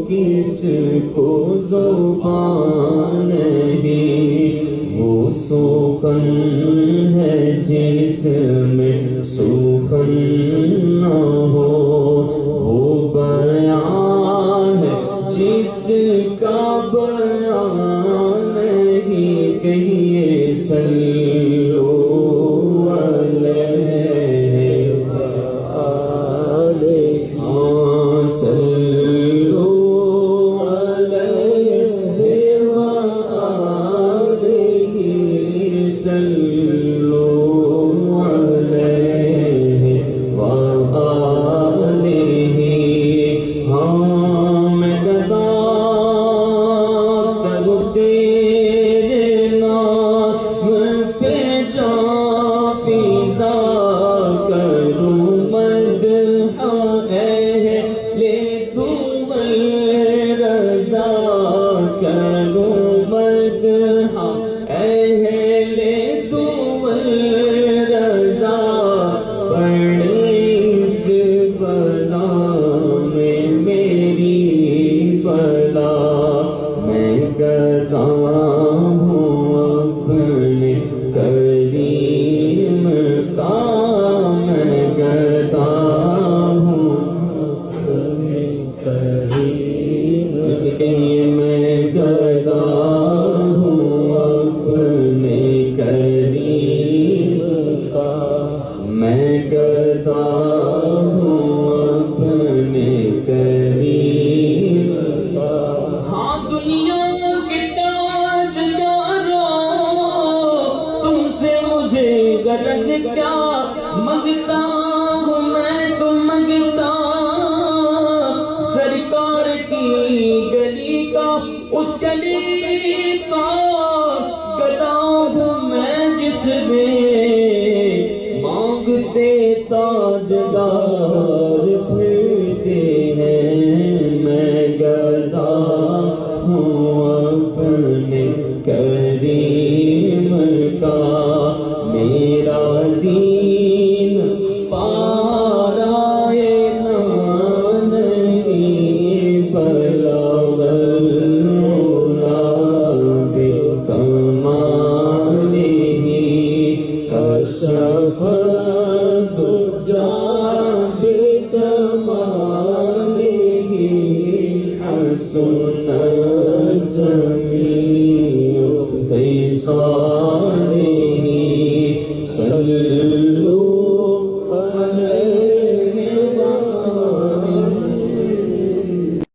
کس کو زبان نہیں، وہ سخن ہے جس میں سخن نہ ہو، وہ بیان ہے جس کا بیان نہیں، کہیے صلو علیہ غرض کیا منگتا ہوں میں تو منگتا سرکار کی گلی کا، اس گلی کا گدا ہوں میں جس میں مانگتے تاجدار پھرتے ہیں۔